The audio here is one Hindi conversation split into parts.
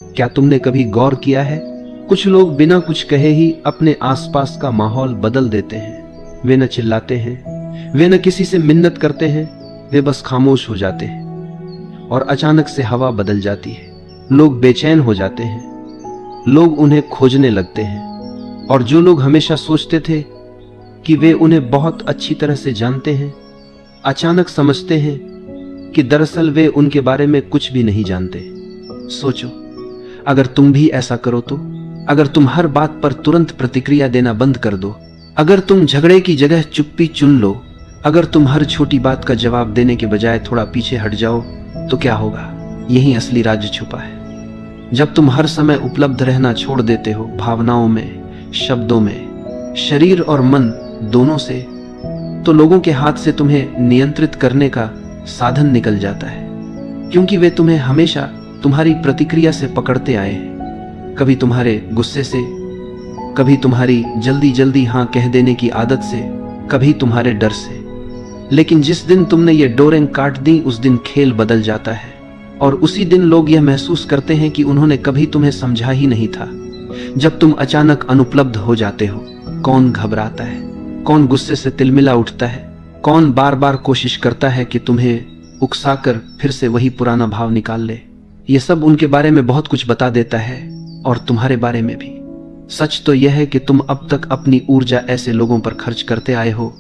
क्या तुमने कभी गौर किया है, कुछ लोग बिना कुछ कहे ही अपने आसपास का माहौल बदल देते हैं। वे न चिल्लाते हैं, वे न किसी से मिन्नत करते हैं, वे बस खामोश हो जाते हैं और अचानक से हवा बदल जाती है। लोग बेचैन हो जाते हैं, लोग उन्हें खोजने लगते हैं और जो लोग हमेशा सोचते थे कि वे उन्हें बहुत अच्छी तरह से जानते हैं, अचानक समझते हैं कि दरअसल वे उनके बारे में कुछ भी नहीं जानते। सोचो, अगर तुम भी ऐसा करो तो, अगर तुम हर बात पर तुरंत प्रतिक्रिया देना बंद कर दो, अगर तुम झगड़े की जगह चुप्पी चुन लो, अगर तुम हर छोटी बात का जवाब देने के बजाय थोड़ा पीछे हट जाओ, तो क्या होगा? यही असली राज छुपा है। जब तुम हर समय उपलब्ध रहना छोड़ देते हो, भावनाओं में, शब्दों में, शरीर और मन दोनों से, तो लोगों के हाथ से तुम्हें नियंत्रित करने का साधन निकल जाता है, क्योंकि वे तुम्हें हमेशा तुम्हारी प्रतिक्रिया से पकड़ते आए हैं। कभी तुम्हारे गुस्से से, कभी तुम्हारी जल्दी जल्दी हाँ कह देने की आदत से, कभी तुम्हारे डर से। लेकिन जिस दिन तुमने ये डोरें काट दी, उस दिन खेल बदल जाता है और उसी दिन लोग यह महसूस करते हैं कि उन्होंने कभी तुम्हें समझा ही नहीं था। जब तुम अचानक अनुपलब्ध हो जाते हो, कौन घबराता है, कौन गुस्से से तिलमिला उठता है, कौन बार बार कोशिश करता है कि तुम्हें उकसाकर फिर से वही पुराना भाव निकाल ले। ये सब उनके बारे में बहुत कुछ बता देता है और तुम्हारे बारे में भी। सच तो यह है कि तुम अब तक अपनी ऊर्जा ऐसे लोगों पर खर्च करते आए हो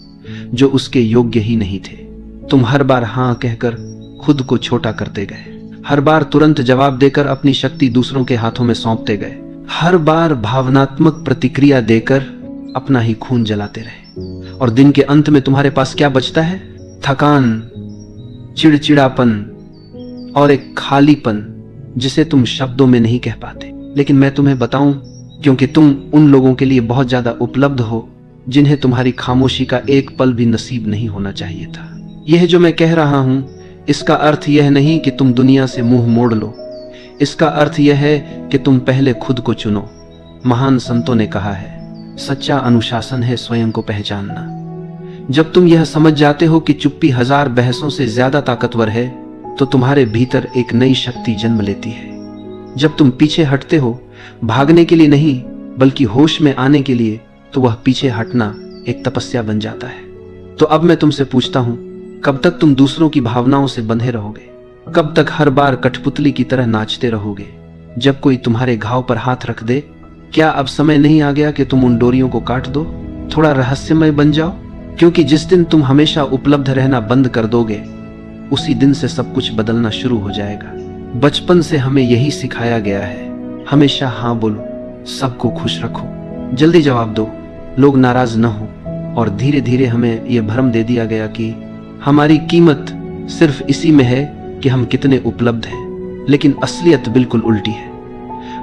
जो उसके योग्य ही नहीं थे। तुम हर बार हाँ कहकर खुद को छोटा करते गए, हर बार तुरंत जवाब देकर अपनी शक्ति दूसरों के हाथों में सौंपते गए, हर बार भावनात्मक प्रतिक्रिया देकर अपना ही खून जलाते रहे। और दिन के अंत में तुम्हारे पास क्या बचता है? थकान, चिड़चिड़ापन और एक खालीपन जिसे तुम शब्दों में नहीं कह पाते। लेकिन मैं तुम्हें बताऊं, क्योंकि तुम उन लोगों के लिए बहुत ज्यादा उपलब्ध हो जिन्हें तुम्हारी खामोशी का एक पल भी नसीब नहीं होना चाहिए था। यह जो मैं कह रहा हूं, इसका अर्थ यह नहीं कि तुम दुनिया से मुंह मोड़ लो। इसका अर्थ यह है कि तुम पहले खुद को चुनो। महान संतों ने कहा है, सच्चा अनुशासन है स्वयं को पहचानना। जब तुम यह समझ जाते हो कि चुप्पी 1000 बहसों से ज्यादा ताकतवर है, तो तुम्हारे भीतर एक नई शक्ति जन्म लेती है। जब तुम पीछे हटते हो, भागने के लिए नहीं बल्कि होश में आने के लिए, तो वह पीछे हटना एक तपस्या बन जाता है। तो अब मैं तुमसे पूछता हूं, कब तक तुम दूसरों की भावनाओं से बंधे रहोगे? कब तक हर बार कठपुतली की तरह नाचते रहोगे जब कोई तुम्हारे घाव पर हाथ रख दे? क्या अब समय नहीं आ गया कि तुम उन डोरियों को काट दो, थोड़ा रहस्यमय बन जाओ? क्योंकि जिस दिन तुम हमेशा उपलब्ध रहना बंद कर दोगे, उसी दिन से सब कुछ बदलना शुरू हो जाएगा। बचपन से हमें यही सिखाया गया है, हमेशा हाँ बोलो, सबको खुश रखो, जल्दी जवाब दो, लोग नाराज न हो। और धीरे धीरे हमें यह भ्रम दे दिया गया कि हमारी कीमत सिर्फ इसी में है कि हम कितने उपलब्ध हैं। लेकिन असलियत बिल्कुल उल्टी है।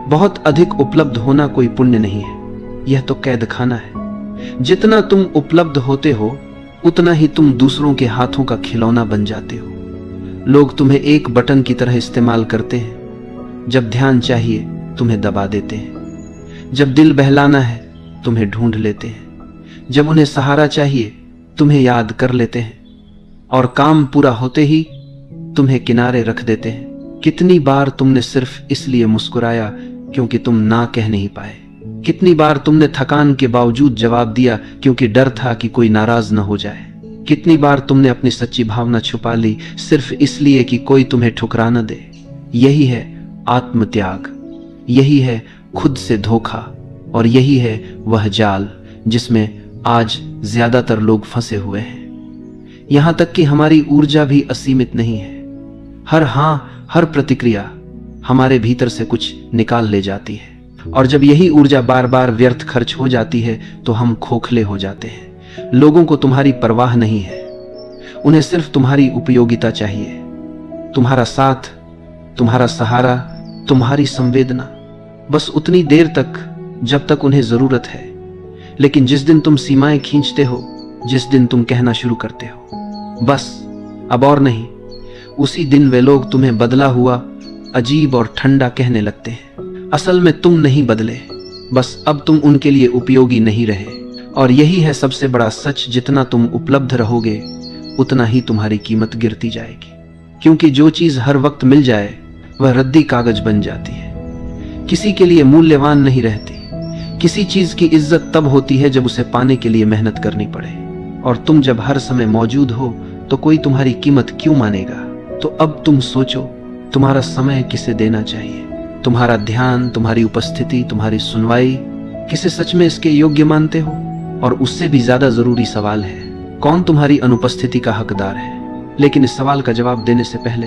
बहुत अधिक उपलब्ध होना कोई पुण्य नहीं है, यह तो कैद खाना है। जितना तुम उपलब्ध होते हो, उतना ही तुम दूसरों के हाथों का खिलौना बन जाते हो। लोग तुम्हें एक बटन की तरह इस्तेमाल करते हैं। जब ध्यान चाहिए तुम्हें दबा देते हैं, जब दिल बहलाना है तुम्हें ढूंढ लेते हैं, जब उन्हें सहारा चाहिए तुम्हें याद कर लेते हैं, और काम पूरा होते ही तुम्हें किनारे रख देते हैं। कितनी बार तुमने सिर्फ इसलिए मुस्कुराया क्योंकि तुम ना कह नहीं पाए? कितनी बार तुमने थकान के बावजूद जवाब दिया क्योंकि डर था कि कोई नाराज न हो जाए? कितनी बार तुमने अपनी सच्ची भावना छुपा ली सिर्फ इसलिए कि कोई तुम्हें ठुकरा न दे? यही है आत्मत्याग, यही है खुद से धोखा, और यही है वह जाल जिसमें आज ज्यादातर लोग फंसे हुए हैं। यहां तक कि हमारी ऊर्जा भी असीमित नहीं है। हर हाँ, हर प्रतिक्रिया हमारे भीतर से कुछ निकाल ले जाती है, और जब यही ऊर्जा बार बार व्यर्थ खर्च हो जाती है तो हम खोखले हो जाते हैं। लोगों को तुम्हारी परवाह नहीं है, उन्हें सिर्फ तुम्हारी उपयोगिता चाहिए, तुम्हारा साथ, तुम्हारा सहारा, तुम्हारी संवेदना, बस उतनी देर तक जब तक उन्हें जरूरत है। लेकिन जिस दिन तुम सीमाएं खींचते हो, जिस दिन तुम कहना शुरू करते हो बस अब और नहीं, उसी दिन वे लोग तुम्हें बदला हुआ, अजीब और ठंडा कहने लगते हैं। असल में तुम नहीं बदले, बस अब तुम उनके लिए उपयोगी नहीं रहे। और यही है सबसे बड़ा सच, जितना तुम उपलब्ध रहोगे उतना ही तुम्हारी कीमत गिरती जाएगी। क्योंकि जो चीज हर वक्त मिल जाए वह रद्दी कागज बन जाती है, किसी के लिए मूल्यवान नहीं रहती। किसी चीज की इज्जत तब होती है जब उसे पाने के लिए मेहनत करनी पड़े, और तुम जब हर समय मौजूद हो तो कोई तुम्हारी कीमत क्यों मानेगा। तो अब तुम सोचो, तुम्हारा समय किसे देना चाहिए? तुम्हारा ध्यान, तुम्हारी उपस्थिति, तुम्हारी सुनवाई, किसे सच में इसके योग्य मानते हो? और उससे भी ज्यादा जरूरी सवाल है, कौन तुम्हारी अनुपस्थिति का हकदार है? लेकिन इस सवाल का जवाब देने से पहले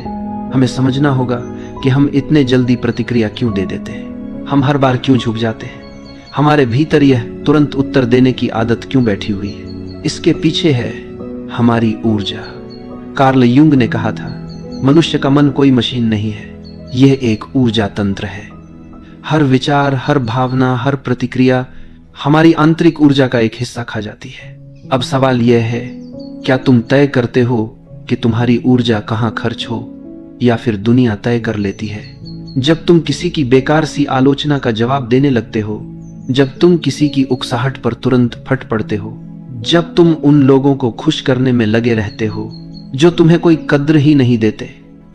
हमें समझना होगा कि हम इतने जल्दी प्रतिक्रिया क्यों दे देते हैं। हम हर बार क्यों झुक जाते हैं? हमारे भीतर यह तुरंत उत्तर देने की आदत क्यों बैठी हुई है? इसके पीछे है हमारी ऊर्जा। कार्ल युंग ने कहा था, मनुष्य का मन कोई मशीन नहीं है, यह एक ऊर्जा तंत्र है। हर विचार, हर भावना, हर प्रतिक्रिया हमारी आंतरिक ऊर्जा का एक हिस्सा खा जाती है। अब सवाल यह है, क्या तुम तय करते हो कि तुम्हारी ऊर्जा कहां खर्च हो, या फिर दुनिया तय कर लेती है? जब तुम किसी की बेकार सी आलोचना का जवाब देने लगते हो, जब तुम किसी की उकसाहट पर तुरंत फट पड़ते हो, जब तुम उन लोगों को खुश करने में लगे रहते हो जो तुम्हें कोई कद्र ही नहीं देते,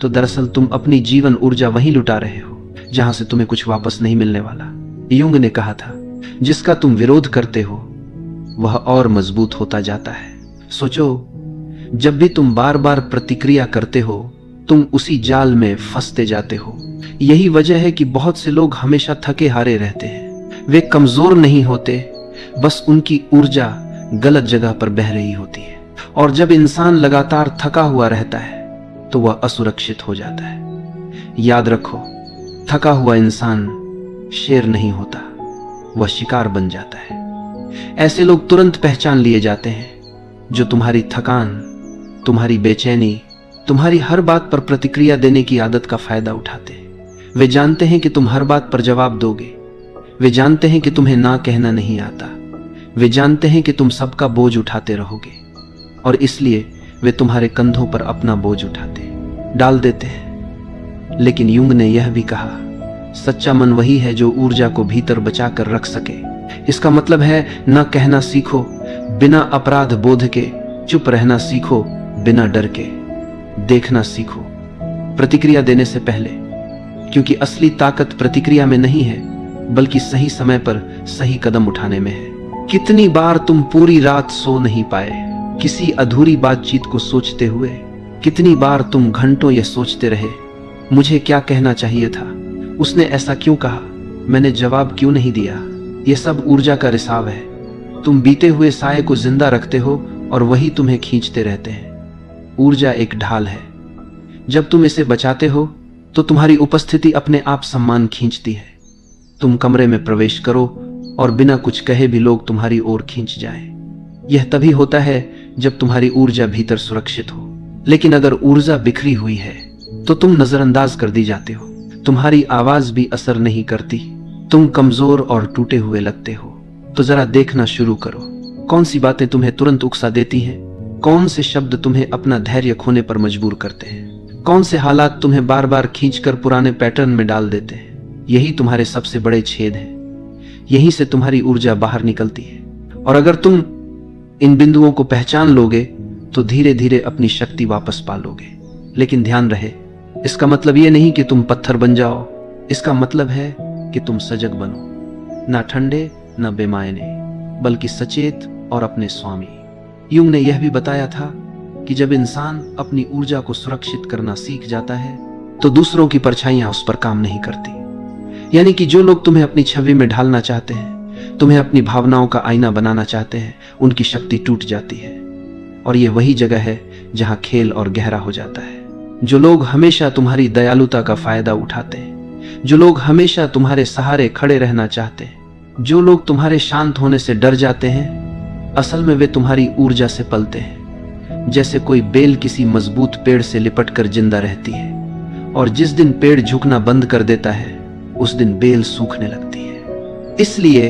तो दरअसल तुम अपनी जीवन ऊर्जा वहीं लुटा रहे हो जहां से तुम्हें कुछ वापस नहीं मिलने वाला। युंग ने कहा था, जिसका तुम विरोध करते हो वह और मजबूत होता जाता है। सोचो, जब भी तुम बार बार प्रतिक्रिया करते हो, तुम उसी जाल में फंसते जाते हो। यही वजह है कि बहुत से लोग हमेशा थके हारे रहते हैं। वे कमजोर नहीं होते, बस उनकी ऊर्जा गलत जगह पर बह रही होती है। और जब इंसान लगातार थका हुआ रहता है तो वह असुरक्षित हो जाता है। याद रखो, थका हुआ इंसान शेर नहीं होता, वह शिकार बन जाता है। ऐसे लोग तुरंत पहचान लिए जाते हैं जो तुम्हारी थकान, तुम्हारी बेचैनी, तुम्हारी हर बात पर प्रतिक्रिया देने की आदत का फायदा उठाते हैं। वे जानते हैं कि तुम हर बात पर जवाब दोगे। वे जानते हैं कि तुम्हें ना कहना नहीं आता। वे जानते हैं कि तुम सबका बोझ उठाते रहोगे, और इसलिए वे तुम्हारे कंधों पर अपना बोझ उठाते डाल देते हैं। लेकिन युंग ने यह भी कहा, सच्चा मन वही है जो ऊर्जा को भीतर बचा कर रख सके। इसका मतलब है, न कहना सीखो बिना अपराध बोध के, चुप रहना सीखो बिना डर के, देखना सीखो प्रतिक्रिया देने से पहले, क्योंकि असली ताकत प्रतिक्रिया में नहीं है, बल्कि सही समय पर सही कदम उठाने में है। कितनी बार तुम पूरी रात सो नहीं पाए किसी अधूरी बातचीत को सोचते हुए? कितनी बार तुम घंटों यह सोचते रहे, मुझे क्या कहना चाहिए था, उसने ऐसा क्यों कहा, मैंने जवाब क्यों नहीं दिया? यह सब ऊर्जा का रिसाव है। तुम बीते हुए साये को जिंदा रखते हो और वही तुम्हें खींचते रहते हैं। ऊर्जा एक ढाल है, जब तुम इसे बचाते हो तो तुम्हारी उपस्थिति अपने आप सम्मान खींचती है। तुम कमरे में प्रवेश करो और बिना कुछ कहे भी लोग तुम्हारी ओर खींच जाएं। यह तभी होता है जब तुम्हारी ऊर्जा भीतर सुरक्षित हो। लेकिन अगर ऊर्जा बिखरी हुई है तो तुम नजरअंदाज कर दी जाते हो। तुम्हारी आवाज भी असर नहीं करती। तुम कमजोर और टूटे हुए लगते हो। तो जरा देखना शुरू करो, कौन सी बातें तुम्हें तुरंत उकसा देती हैं? कौन से शब्द तुम्हें अपना धैर्य खोने पर मजबूर करते हैं? कौन से हालात तुम्हें बार बार खींचकर पुराने पैटर्न में डाल देते हैं? यही तुम्हारे सबसे बड़े छेद हैं। यहीं से तुम्हारी ऊर्जा बाहर निकलती है। और अगर तुम इन बिंदुओं को पहचान लोगे तो धीरे धीरे अपनी शक्ति वापस पा लोगे। लेकिन ध्यान रहे, इसका मतलब यह नहीं कि तुम पत्थर बन जाओ। इसका मतलब है कि तुम सजग बनो, ना ठंडे न बेमायने, बल्कि सचेत और अपने स्वामी। युंग ने यह भी बताया था कि जब इंसान अपनी ऊर्जा को सुरक्षित करना सीख जाता है तो दूसरों की परछाइयां उस पर काम नहीं करती। यानी कि जो लोग तुम्हें अपनी छवि में ढालना चाहते हैं, तुम्हें अपनी भावनाओं का आईना बनाना चाहते हैं, उनकी शक्ति टूट जाती है। और ये वही जगह है जहां खेल और गहरा हो जाता है। जो लोग हमेशा तुम्हारी दयालुता का फायदा उठाते हैं, जो लोग हमेशा तुम्हारे सहारे खड़े रहना चाहते हैं, जो लोग तुम्हारे शांत होने से डर जाते हैं, असल में वे तुम्हारी ऊर्जा से पलते हैं। जैसे कोई बेल किसी मजबूत पेड़ से लिपट कर जिंदा रहती है, और जिस दिन पेड़ झुकना बंद कर देता है उस दिन बेल सूखने लगती है। इसलिए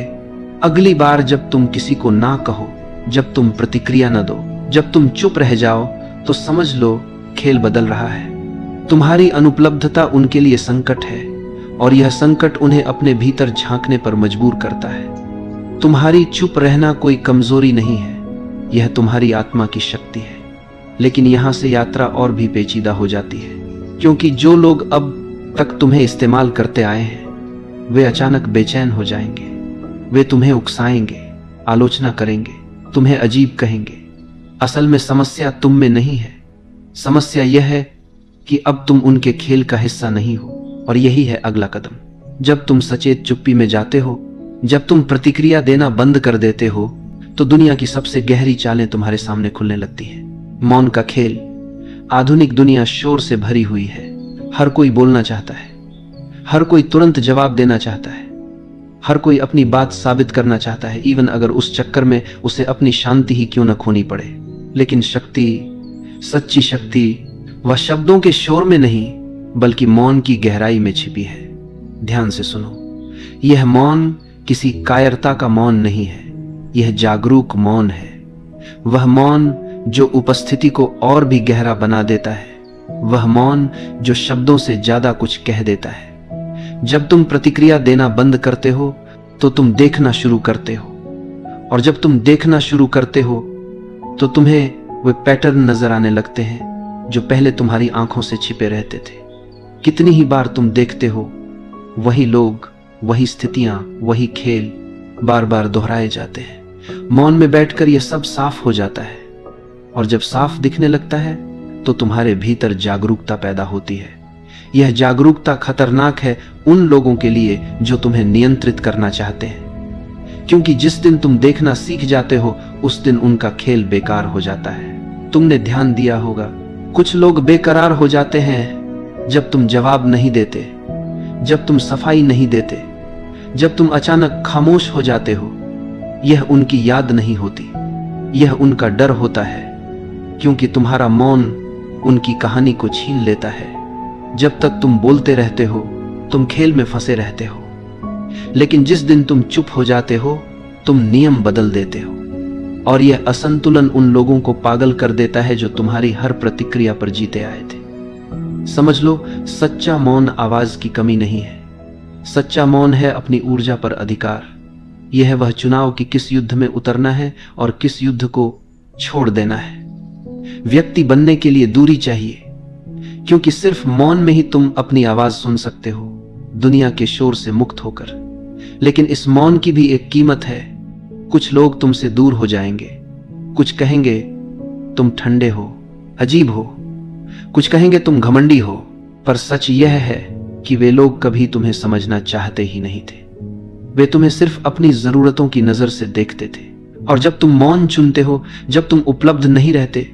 अगली बार जब तुम किसी को ना कहो, जब तुम प्रतिक्रिया न दो, जब तुम चुप रह जाओ, तो समझ लो खेल बदल रहा है। तुम्हारी अनुपलब्धता उनके लिए संकट है, और यह संकट उन्हें अपने भीतर झांकने पर मजबूर करता है। तुम्हारी चुप रहना कोई कमजोरी नहीं है, यह तुम्हारी आत्मा की शक्ति है। लेकिन यहां से यात्रा और भी पेचीदा हो जाती है, क्योंकि जो लोग अब तक तुम्हें इस्तेमाल करते आए हैं वे अचानक बेचैन हो जाएंगे, वे तुम्हें उकसाएंगे, आलोचना करेंगे, तुम्हें अजीब कहेंगे। असल में समस्या तुम में नहीं है, समस्या यह है कि अब तुम उनके खेल का हिस्सा नहीं हो। और यही है अगला कदम। जब तुम सचेत चुप्पी में जाते हो, जब तुम प्रतिक्रिया देना बंद कर देते हो, तो दुनिया की सबसे गहरी चालें तुम्हारे सामने खुलने लगती हैं। मौन का खेल। आधुनिक दुनिया शोर से भरी हुई है, हर कोई बोलना चाहता है, हर कोई तुरंत जवाब देना चाहता है, हर कोई अपनी बात साबित करना चाहता है, इवन अगर उस चक्कर में उसे अपनी शांति ही क्यों न खोनी पड़े। लेकिन शक्ति, सच्ची शक्ति वह शब्दों के शोर में नहीं बल्कि मौन की गहराई में छिपी है। ध्यान से सुनो, यह मौन किसी कायरता का मौन नहीं है, यह जागरूक मौन है। वह मौन जो उपस्थिति को और भी गहरा बना देता है, वह मौन जो शब्दों से ज्यादा कुछ कह देता है। जब तुम प्रतिक्रिया देना बंद करते हो तो तुम देखना शुरू करते हो, और जब तुम देखना शुरू करते हो तो तुम्हें वे पैटर्न नजर आने लगते हैं जो पहले तुम्हारी आंखों से छिपे रहते थे। कितनी ही बार तुम देखते हो, वही लोग, वही स्थितियां, वही खेल बार बार दोहराए जाते हैं। मौन में बैठकर यह सब साफ हो जाता है, और जब साफ दिखने लगता है तो तुम्हारे भीतर जागरूकता पैदा होती है। यह जागरूकता खतरनाक है उन लोगों के लिए जो तुम्हें नियंत्रित करना चाहते हैं, क्योंकि जिस दिन तुम देखना सीख जाते हो उस दिन उनका खेल बेकार हो जाता है। तुमने ध्यान दिया होगा, कुछ लोग बेकरार हो जाते हैं जब तुम जवाब नहीं देते, जब तुम सफाई नहीं देते, जब तुम अचानक खामोश हो जाते हो। यह उनकी याद नहीं होती, यह उनका डर होता है, क्योंकि तुम्हारा मौन उनकी कहानी को छीन लेता है। जब तक तुम बोलते रहते हो तुम खेल में फंसे रहते हो, लेकिन जिस दिन तुम चुप हो जाते हो तुम नियम बदल देते हो। और यह असंतुलन उन लोगों को पागल कर देता है जो तुम्हारी हर प्रतिक्रिया पर जीते आए थे। समझ लो, सच्चा मौन आवाज की कमी नहीं है, सच्चा मौन है अपनी ऊर्जा पर अधिकार। यह है वह चुनाव कि किस युद्ध में उतरना है और किस युद्ध को छोड़ देना है। व्यक्ति बनने के लिए दूरी चाहिए, क्योंकि सिर्फ मौन में ही तुम अपनी आवाज सुन सकते हो, दुनिया के शोर से मुक्त होकर। लेकिन इस मौन की भी एक कीमत है। कुछ लोग तुमसे दूर हो जाएंगे, कुछ कहेंगे तुम ठंडे हो, अजीब हो, कुछ कहेंगे तुम घमंडी हो, पर सच यह है कि वे लोग कभी तुम्हें समझना चाहते ही नहीं थे। वे तुम्हें सिर्फ अपनी जरूरतों की नजर से देखते थे। और जब तुम मौन चुनते हो, जब तुम उपलब्ध नहीं रहते,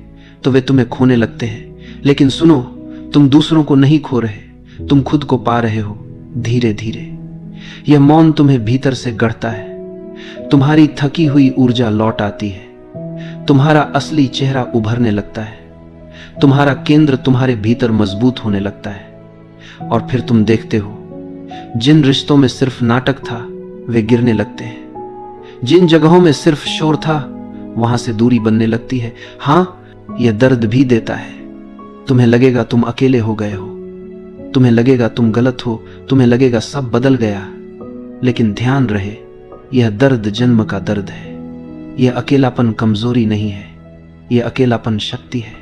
तो वे तुम्हें खोने लगते हैं। लेकिन सुनो, तुम दूसरों को नहीं खो रहे, तुम खुद को पा रहे हो धीरे धीरे। यह मौन तुम्हें भीतर से गढ़ता है, तुम्हारी थकी हुई ऊर्जा लौट आती है, तुम्हारा असली चेहरा उभरने लगता है, तुम्हारा केंद्र तुम्हारे भीतर मजबूत होने लगता है। और फिर तुम देखते हो, जिन रिश्तों में सिर्फ नाटक था वे गिरने लगते हैं, जिन जगहों में सिर्फ शोर था वहां से दूरी बनने लगती है। हाँ, यह दर्द भी देता है। तुम्हें लगेगा तुम अकेले हो गए हो, तुम्हें लगेगा तुम गलत हो, तुम्हें लगेगा सब बदल गया। लेकिन ध्यान रहे, यह दर्द जन्म का दर्द है। यह अकेलापन कमजोरी नहीं है, यह अकेलापन शक्ति है।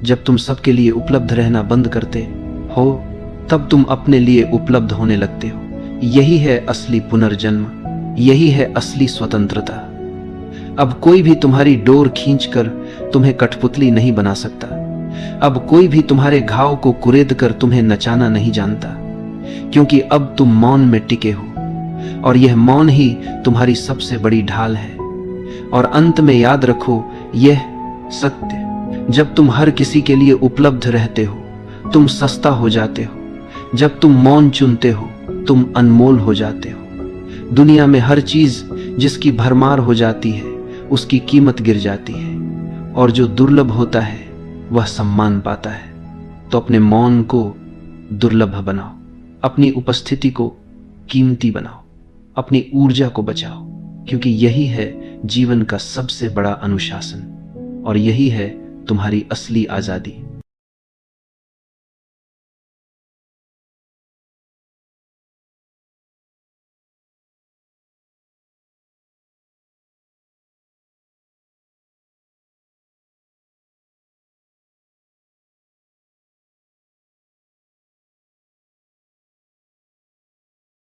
जब तुम सबके लिए उपलब्ध रहना बंद करते हो, तब तुम अपने लिए उपलब्ध होने लगते हो। यही है असली पुनर्जन्म, यही है असली स्वतंत्रता। अब कोई भी तुम्हारी डोर खींचकर तुम्हें कठपुतली नहीं बना सकता। अब कोई भी तुम्हारे घाव को कुरेद कर तुम्हें नचाना नहीं जानता, क्योंकि अब तुम मौन में टिके हो, और यह मौन ही तुम्हारी सबसे बड़ी ढाल है। और अंत में याद रखो यह सत्य, जब तुम हर किसी के लिए उपलब्ध रहते हो तुम सस्ता हो जाते हो, जब तुम मौन चुनते हो तुम अनमोल हो जाते हो। दुनिया में हर चीज जिसकी भरमार हो जाती है उसकी कीमत गिर जाती है, और जो दुर्लभ होता है वह सम्मान पाता है। तो अपने मौन को दुर्लभ बनाओ, अपनी उपस्थिति को कीमती बनाओ, अपनी ऊर्जा को बचाओ, क्योंकि यही है जीवन का सबसे बड़ा अनुशासन, और यही है तुम्हारी असली आजादी।